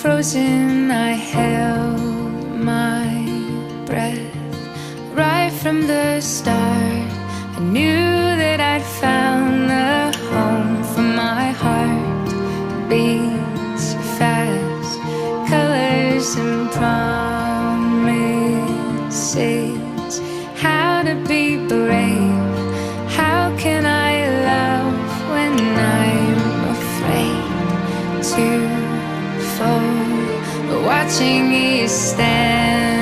frozen, I held my breath. Right from the start, I knew that I'd found the home for my heart. Beats fast, colors and promises. How to be brave, how can I love when I'm afraid to fall? Watching you stand